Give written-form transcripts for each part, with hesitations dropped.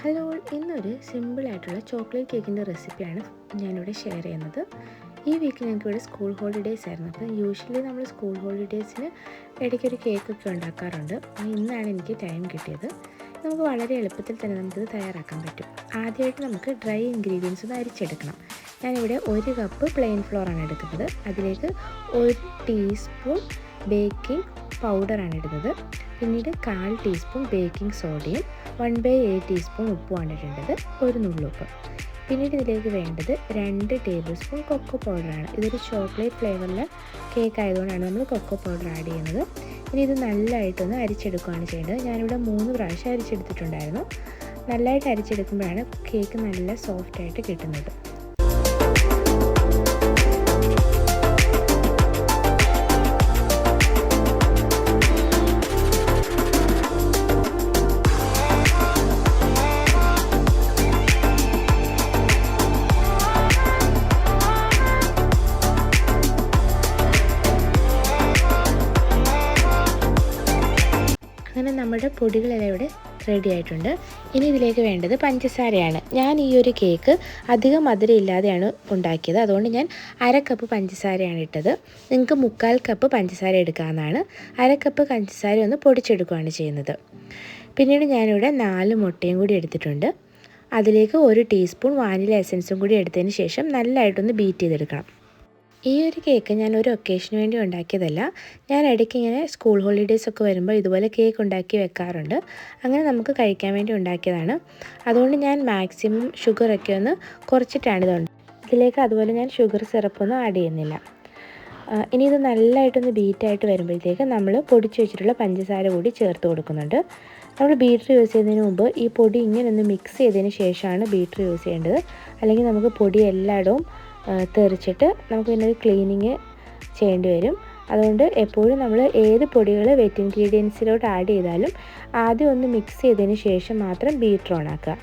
Hello, ഇന്നൊരു സിമ്പിളായിട്ടുള്ള chocolate കേക്കിൻ്റെ റെസിപ്പിയാണ് ഞാനിവിടെ ഷെയർ ചെയ്യുന്നത്. ഈ വീക്ക് ഞങ്ങൾക്കിവിടെ സ്കൂൾ ഹോളിഡേയ്സ് ആയിരുന്നു. അപ്പം യൂഷ്വലി നമ്മൾ സ്കൂൾ ഹോളിഡേയ്സിന് ഇടയ്ക്കൊരു കേക്കൊക്കെ ഉണ്ടാക്കാറുണ്ട്. ഇന്നാണ് എനിക്ക് ടൈം കിട്ടിയത്. നമുക്ക് വളരെ എളുപ്പത്തിൽ തന്നെ നമുക്കിത് തയ്യാറാക്കാൻ പറ്റും. ആദ്യമായിട്ട് നമുക്ക് ഡ്രൈ ഇൻഗ്രീഡിയൻസ് ഒന്ന് അരിച്ചെടുക്കണം. ഞാനിവിടെ 1 കപ്പ് പ്ലെയിൻ ഫ്ലോറാണ് എടുക്കുന്നത്. അതിലേക്ക് 1 ടീസ്പൂൺ ബേക്കിംഗ് പൗഡറാണ് ഇടുന്നത്. പിന്നീട് 1/4 ടീസ്പൂൺ ബേക്കിംഗ് സോഡയും 1/8 ടീസ്പൂൺ ഉപ്പുമാണ് ഇടേണ്ടത്, ഒരു നുള്ളുപ്പ്. പിന്നീട് ഇതിലേക്ക് വേണ്ടത് 2 ടേബിൾ സ്പൂൺ കൊക്കോ പൗഡറാണ്. ഇതൊരു ചോക്ലേറ്റ് ഫ്ലേവറിലെ കേക്ക് ആയതുകൊണ്ടാണ് നമ്മൾ കൊക്കോ പൗഡർ ആഡ് ചെയ്യുന്നത്. ഇനി ഇത് നല്ലതായിട്ടൊന്ന് അരിച്ചെടുക്കുകയാണ് ചെയ്യേണ്ടത്. ഞാനിവിടെ 3 പ്രാവശ്യം അരിച്ചെടുത്തിട്ടുണ്ടായിരുന്നു. നല്ലതായിട്ട് അരിച്ചെടുക്കുമ്പോഴാണ് കേക്ക് നല്ല സോഫ്റ്റായിട്ട് കിട്ടുന്നത്. അങ്ങനെ നമ്മുടെ പൊടികളെല്ലാം ഇവിടെ റെഡി ആയിട്ടുണ്ട്. ഇനി ഇതിലേക്ക് വേണ്ടത് പഞ്ചസാരയാണ്. ഞാൻ ഈ ഒരു കേക്ക് അധികം മധുരം ഇല്ലാതെയാണ് ഉണ്ടാക്കിയത്. അതുകൊണ്ട് ഞാൻ 1/2 കപ്പ് പഞ്ചസാരയാണ് ഇട്ടത്. നിങ്ങൾക്ക് 1/4 കപ്പ് പഞ്ചസാര എടുക്കാവുന്നതാണ്. 1/2 കപ്പ് പഞ്ചസാര ഒന്ന് പൊടിച്ചെടുക്കുകയാണ് ചെയ്യുന്നത്. പിന്നീട് ഞാനിവിടെ 4 മുട്ടയും കൂടി എടുത്തിട്ടുണ്ട്. അതിലേക്ക് 1 ടീസ്പൂൺ വാനില എസൻസും കൂടി എടുത്തതിന് ശേഷം നല്ലതായിട്ടൊന്ന് ബീറ്റ് ചെയ്തെടുക്കണം. ഈ ഒരു കേക്ക് ഞാൻ ഒരു ഒക്കേഷന് വേണ്ടി ഉണ്ടാക്കിയതല്ല. ഞാൻ ഇടയ്ക്ക് ഇങ്ങനെ സ്കൂൾ ഹോളിഡേയ്സ് ഒക്കെ വരുമ്പോൾ ഇതുപോലെ കേക്ക് ഉണ്ടാക്കി വെക്കാറുണ്ട്. അങ്ങനെ നമുക്ക് കഴിക്കാൻ വേണ്ടി ഉണ്ടാക്കിയതാണ്. അതുകൊണ്ട് ഞാൻ മാക്സിമം ഷുഗറൊക്കെ ഒന്ന് കുറച്ചിട്ടാണ് ഇതിലേക്ക് അതുപോലെ ഞാൻ ഷുഗർ സിറപ്പൊന്നും ആഡ് ചെയ്യുന്നില്ല. ഇനി ഇത് നല്ലതായിട്ടൊന്ന് ബീറ്റായിട്ട് വരുമ്പോഴത്തേക്ക് നമ്മൾ പൊടിച്ച് വെച്ചിട്ടുള്ള പഞ്ചസാര കൂടി ചേർത്ത് കൊടുക്കുന്നുണ്ട്. നമ്മൾ ബീറ്റർ യൂസ് ചെയ്യുന്നതിന് മുമ്പ് ഈ പൊടി ഇങ്ങനെ ഒന്ന് മിക്സ് ചെയ്തതിന് ശേഷമാണ് ബീറ്റർ യൂസ് ചെയ്യേണ്ടത്. അല്ലെങ്കിൽ നമുക്ക് പൊടി എല്ലായിടവും തെറിച്ചിട്ട് നമുക്ക് പിന്നെ ഒരു ക്ലീനിങ് ചെയ്യേണ്ടി വരും. അതുകൊണ്ട് എപ്പോഴും നമ്മൾ ഏത് പൊടികൾ വെറ്റ് ഇൻഗ്രീഡിയൻസിലോട്ട് ആഡ് ചെയ്താലും ആദ്യം ഒന്ന് മിക്സ് ചെയ്തതിന് ശേഷം മാത്രം ബീറ്റർ ഓൺ ആക്കുക.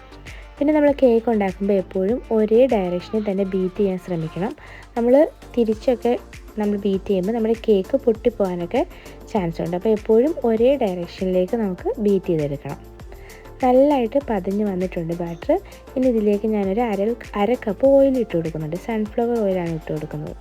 പിന്നെ നമ്മൾ കേക്ക് ഉണ്ടാക്കുമ്പോൾ എപ്പോഴും ഒരേ ഡയറക്ഷനിൽ തന്നെ ബീറ്റ് ചെയ്യാൻ ശ്രമിക്കണം. നമ്മൾ തിരിച്ചൊക്കെ നമ്മൾ ബീറ്റ് ചെയ്യുമ്പോൾ നമ്മുടെ കേക്ക് പൊട്ടിപ്പോകാനൊക്കെ ചാൻസ് ഉണ്ട്. അപ്പോൾ എപ്പോഴും ഒരേ ഡയറക്ഷനിലേക്ക് നമുക്ക് ബീറ്റ് ചെയ്തെടുക്കണം. നല്ലതായിട്ട് പതഞ്ഞ് വന്നിട്ടുണ്ട് ബാറ്റർ. ഇനി ഇതിലേക്ക് ഞാനൊരു 1/2 കപ്പ് ഓയിൽ ഇട്ട് കൊടുക്കുന്നുണ്ട്. സൺഫ്ലവർ ഓയിലാണ് ഇട്ട് കൊടുക്കുന്നത്.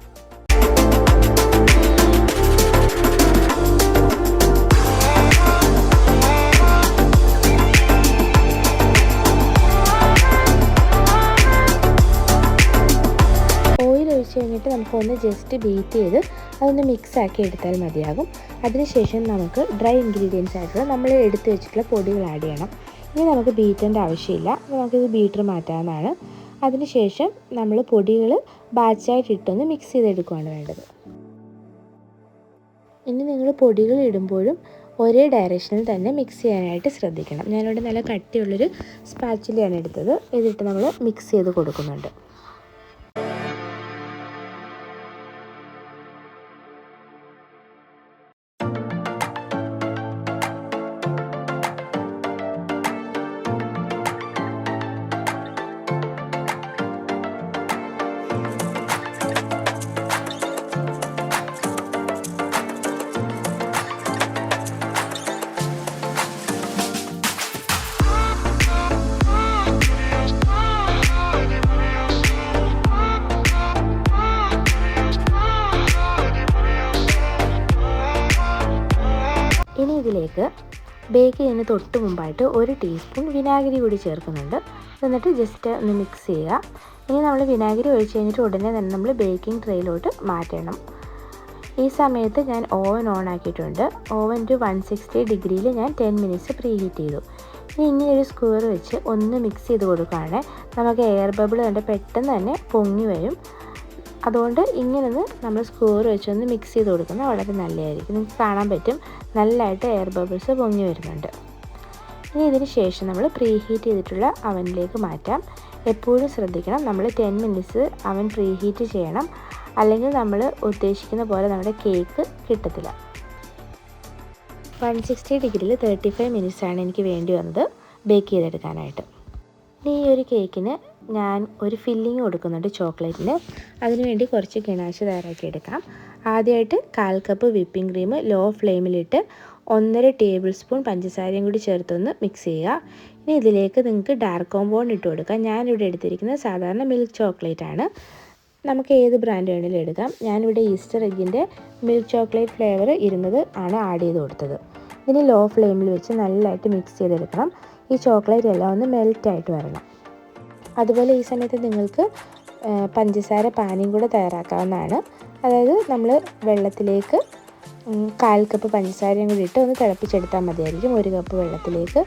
ഓയിൽ ഒഴിച്ച് കഴിഞ്ഞിട്ട് നമുക്കൊന്ന് ജസ്റ്റ് ബീറ്റ് ചെയ്ത് അതൊന്ന് മിക്സ് ആക്കി എടുത്താൽ മതിയാകും. അതിനുശേഷം നമുക്ക് ഡ്രൈ ഇൻഗ്രീഡിയൻസ് ആയിട്ടുള്ള നമ്മൾ എടുത്ത് വെച്ചിട്ടുള്ള പൊടികൾ ആഡ് ചെയ്യണം. ഇനി നമുക്ക് ബീറ്ററിൻ്റെ ആവശ്യമില്ല. നമുക്കിത് ബീറ്റർ മാറ്റാവുന്നതാണ്. അതിനുശേഷം നമ്മൾ പൊടികൾ ബാച്ചായിട്ട് ഇട്ടൊന്ന് മിക്സ് ചെയ്തെടുക്കുകയാണ് വേണ്ടത്. ഇനി നിങ്ങൾ പൊടികൾ ഇടുമ്പോഴും ഒരേ ഡയറക്ഷനിൽ തന്നെ മിക്സ് ചെയ്യാനായിട്ട് ശ്രദ്ധിക്കണം. ഞാനിവിടെ നല്ല കട്ടിയുള്ളൊരു സ്പാച്ചുലയാണ് എടുത്തത്. ഇതിട്ട് നമ്മൾ മിക്സ് ചെയ്ത് കൊടുക്കുന്നുണ്ട്. ഇനി ഇതിലേക്ക് ബേക്ക് ചെയ്യുന്നതിന് തൊട്ട് മുമ്പായിട്ട് 1 ടീസ്പൂൺ വിനാഗിരി കൂടി ചേർക്കുന്നുണ്ട്. എന്നിട്ട് ജസ്റ്റ് ഒന്ന് മിക്സ് ചെയ്യുക. ഇനി നമ്മൾ വിനാഗിരി ഒഴിച്ച് കഴിഞ്ഞിട്ട് ഉടനെ തന്നെ നമ്മൾ ബേക്കിംഗ് ട്രേയിലോട്ട് മാറ്റണം. ഈ സമയത്ത് ഞാൻ ഓവൻ ഓൺ ആക്കിയിട്ടുണ്ട്. ഓവൻ ടു 160 ഡിഗ്രിയിൽ ഞാൻ 10 മിനിറ്റ്സ് പ്രീ ഹീറ്റ് ചെയ്തു. ഇനി ഇങ്ങനെ ഒരു സ്ക്വയർ വെച്ച് ഒന്ന് മിക്സ് ചെയ്ത് കൊടുക്കുകയാണെങ്കിൽ നമുക്ക് എയർ ബബിൾ കണ്ട് പെട്ടെന്ന് തന്നെ പൊങ്ങി വരും. അതുകൊണ്ട് ഇങ്ങനൊന്ന് നമ്മൾ സ്ക്വയർ വെച്ചൊന്ന് മിക്സ് ചെയ്ത് കൊടുക്കുന്നത് വളരെ നല്ലതായിരിക്കും. നിങ്ങൾക്ക് കാണാൻ പറ്റും നല്ലതായിട്ട് എയർ ബബിൾസ് പൊങ്ങി വരുന്നുണ്ട്. ഇനി ഇതിന് ശേഷം നമ്മൾ പ്രീ ഹീറ്റ് ചെയ്തിട്ടുള്ള അവനിലേക്ക് മാറ്റാം. എപ്പോഴും ശ്രദ്ധിക്കണം, നമ്മൾ 10 മിനിറ്റ്സ് അവൻ പ്രീ ഹീറ്റ് ചെയ്യണം. അല്ലെങ്കിൽ നമ്മൾ ഉദ്ദേശിക്കുന്ന പോലെ നമ്മുടെ കേക്ക് കിട്ടത്തില്ല. 160 ഡിഗ്രിയിൽ 35 മിനിറ്റ്സാണ് എനിക്ക് വേണ്ടി വന്നത് ബേക്ക് ചെയ്തെടുക്കാനായിട്ട്. ഇനി ഈ ഒരു കേക്കിന് ഞാൻ ഒരു ഫില്ലിങ് കൊടുക്കുന്നുണ്ട് ചോക്ലേറ്റിന്. അതിനുവേണ്ടി കുറച്ച് ഗനാശ് തയ്യാറാക്കിയെടുക്കാം. ആദ്യമായിട്ട് 1/4 കപ്പ് വിപ്പിംഗ് ക്രീം ലോ ഫ്ലെയിമിലിട്ട് 1.5 ടേബിൾ സ്പൂൺ പഞ്ചസാരയും കൂടി ചേർത്തൊന്ന് മിക്സ് ചെയ്യുക. ഇനി ഇതിലേക്ക് നിങ്ങൾക്ക് ഡാർക്ക് കോമ്പൗണ്ട് ഇട്ട് കൊടുക്കാം. ഞാനിവിടെ എടുത്തിരിക്കുന്നത് സാധാരണ മിൽക്ക് ചോക്ലേറ്റ് ആണ്. നമുക്ക് ഏത് ബ്രാൻഡ് വേണമെങ്കിലും എടുക്കാം. ഞാനിവിടെ ഈസ്റ്റർ എഗ്ഗിൻ്റെ മിൽക്ക് ചോക്ലേറ്റ് ഫ്ലേവർ ഇരുന്നത് ആണ് ആഡ് ചെയ്ത് കൊടുത്തത്. ഇതിന് ലോ ഫ്ലെയിമിൽ വെച്ച് നല്ലതായിട്ട് മിക്സ് ചെയ്തെടുക്കണം. ഈ ചോക്ലേറ്റ് എല്ലാം ഒന്ന് മെൽറ്റായിട്ട് വരണം. അതുപോലെ ഈ സമയത്ത് നിങ്ങൾക്ക് പഞ്ചസാര പാനിയും കൂടെ തയ്യാറാക്കാവുന്നതാണ്. അതായത് നമ്മൾ വെള്ളത്തിലേക്ക് 1/4 കപ്പ് പഞ്ചസാരയും കൂടി ഇട്ട് ഒന്ന് തിളപ്പിച്ചെടുത്താൽ മതിയായിരിക്കും 1 കപ്പ് വെള്ളത്തിലേക്ക്.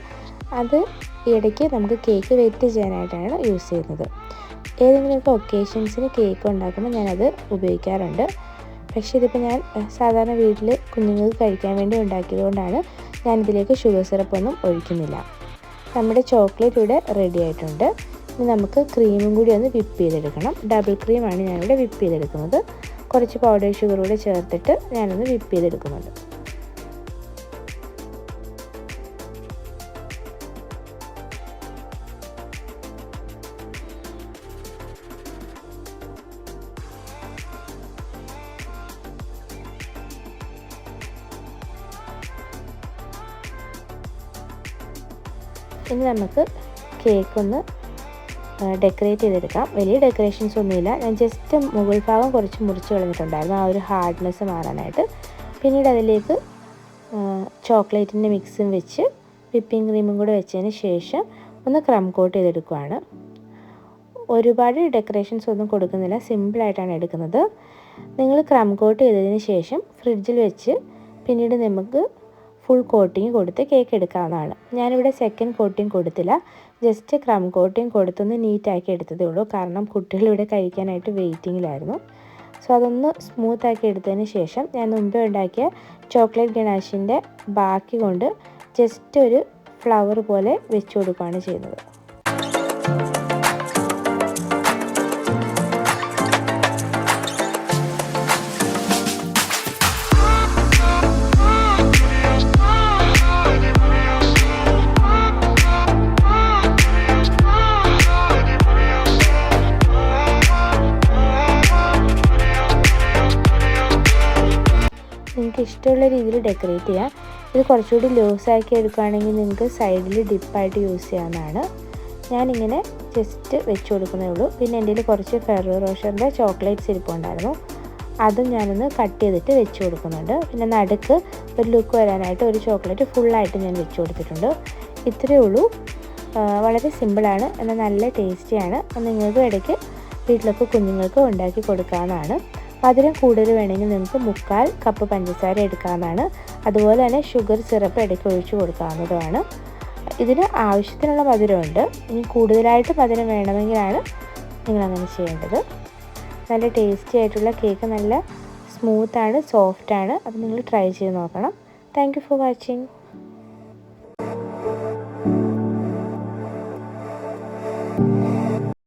അത് ഇടയ്ക്ക് നമുക്ക് കേക്ക് വെറ്റ് ചെയ്യാനായിട്ടാണ് യൂസ് ചെയ്യുന്നത്. ഏതെങ്കിലുമൊക്കെ ഒക്കേഷൻസിന് കേക്ക് ഉണ്ടാക്കുമ്പോൾ ഞാനത് ഉപയോഗിക്കാറുണ്ട്. പക്ഷേ ഇതിപ്പോൾ ഞാൻ സാധാരണ വീട്ടിൽ കുഞ്ഞുങ്ങൾക്ക് കഴിക്കാൻ വേണ്ടി ഉണ്ടാക്കിയത് കൊണ്ടാണ് ഞാനിതിലേക്ക് ഷുഗർ സിറപ്പൊന്നും ഒഴിക്കുന്നില്ല. നമ്മുടെ ചോക്ലേറ്റ് ഇവിടെ റെഡി ആയിട്ടുണ്ട്. ഇനി നമുക്ക് ക്രീമും കൂടി ഒന്ന് വിപ്പ് ചെയ്തെടുക്കണം. ഡബിൾ ക്രീമാണ് ഞാനിവിടെ വിപ്പ് ചെയ്തെടുക്കുന്നത്. കുറച്ച് പൗഡർ ഷുഗർ കൂടെ ചേർത്തിട്ട് ഞാനൊന്ന് വിപ്പ് ചെയ്തെടുക്കുന്നുണ്ട്. ഇനി നമുക്ക് കേക്കൊന്ന് ഡെക്കറേറ്റ് ചെയ്തെടുക്കാം. വലിയ ഡെക്കറേഷൻസ് ഒന്നുമില്ല. ഞാൻ ജസ്റ്റ് മുകൾ ഭാഗം കുറച്ച് മുറിച്ച് കളഞ്ഞിട്ടുണ്ടായിരുന്നു ആ ഒരു ഹാർഡ്നെസ് മാറാനായിട്ട്. പിന്നീട് അതിലേക്ക് ചോക്ലേറ്റിൻ്റെ മിക്സും വെച്ച് വിപ്പിംഗ് ക്രീമും കൂടെ വെച്ചതിന് ശേഷം ഒന്ന് ക്രം കോട്ട് ചെയ്തെടുക്കുകയാണ്. ഒരുപാട് ഡെക്കറേഷൻസ് ഒന്നും കൊടുക്കുന്നില്ല, സിമ്പിളായിട്ടാണ് എടുക്കുന്നത്. നിങ്ങൾ ക്രം കോട്ട് ചെയ്തതിന് ശേഷം ഫ്രിഡ്ജിൽ വെച്ച് പിന്നീട് നമുക്ക് ഫുൾ കോട്ടിങ് കൊടുത്ത് കേക്ക് എടുക്കാവുന്നതാണ്. ഞാനിവിടെ സെക്കൻഡ് കോട്ടിങ് കൊടുത്തില്ല, ജസ്റ്റ് ക്രം കോട്ടിങ് കൊടുത്തൊന്ന് നീറ്റാക്കി എടുത്തതേ ഉള്ളൂ. കാരണം കുട്ടികളിവിടെ കഴിക്കാനായിട്ട് വെയിറ്റിങ്ങിലായിരുന്നു. സോ അതൊന്ന് സ്മൂത്താക്കി എടുത്തതിന് ശേഷം ഞാൻ മുമ്പേ ഉണ്ടാക്കിയ ചോക്ലേറ്റ് ഗണാഷിൻ്റെ ബാക്കി കൊണ്ട് ജസ്റ്റ് ഒരു ഫ്ലവർ പോലെ വെച്ച് കൊടുക്കുകയാണ് ചെയ്യുന്നത്. നിങ്ങൾക്ക് ഇഷ്ടമുള്ള രീതിയിൽ ഡെക്കറേറ്റ് ചെയ്യാം. ഇത് കുറച്ചുകൂടി ലൂസാക്കി എടുക്കുകയാണെങ്കിൽ നിങ്ങൾക്ക് സൈഡിൽ ഡിപ്പായിട്ട് യൂസ് ചെയ്യാവുന്നതാണ്. ഞാനിങ്ങനെ ജസ്റ്റ് വെച്ച് കൊടുക്കുന്നേ ഉള്ളൂ. പിന്നെ എൻ്റെ കയ്യിൽ കുറച്ച് ഫെറോ റോഷറിൻ്റെ ചോക്ലേറ്റ്സ് ഇരിപ്പുണ്ടായിരുന്നു, അതും ഞാനൊന്ന് കട്ട് ചെയ്തിട്ട് വെച്ച് കൊടുക്കുന്നുണ്ട്. പിന്നെ നടുക്ക് ഒരു ലുക്ക് വരാനായിട്ട് ഒരു ചോക്ലേറ്റ് ഫുള്ളായിട്ട് ഞാൻ വെച്ച് കൊടുത്തിട്ടുണ്ട്. ഇത്രയേ ഉള്ളൂ. വളരെ സിമ്പിളാണ്, എന്നാൽ നല്ല ടേസ്റ്റിയാണ്. നിങ്ങൾക്ക് ഇടയ്ക്ക് വീട്ടിലൊക്കെ കുഞ്ഞുങ്ങൾക്ക് ഉണ്ടാക്കി കൊടുക്കാവുന്നതാണ്. മധുരം കൂടുതൽ വേണമെങ്കിൽ നിങ്ങൾക്ക് 1/4 കപ്പ് പഞ്ചസാര എടുക്കാവുന്നതാണ്. അതുപോലെ തന്നെ ഷുഗർ സിറപ്പ് ഇടയ്ക്ക് ഒഴിച്ച് കൊടുക്കാവുന്നതുമാണ്. ഇതിന് ആവശ്യത്തിനുള്ള മധുരമുണ്ട്. ഇനി കൂടുതലായിട്ട് മധുരം വേണമെങ്കിലാണ് നിങ്ങളങ്ങനെ ചെയ്യേണ്ടത്. നല്ല ടേസ്റ്റി ആയിട്ടുള്ള കേക്ക് നല്ല സ്മൂത്താണ്, സോഫ്റ്റാണ്. അത് നിങ്ങൾ ട്രൈ ചെയ്ത് നോക്കണം. Thank you for watching.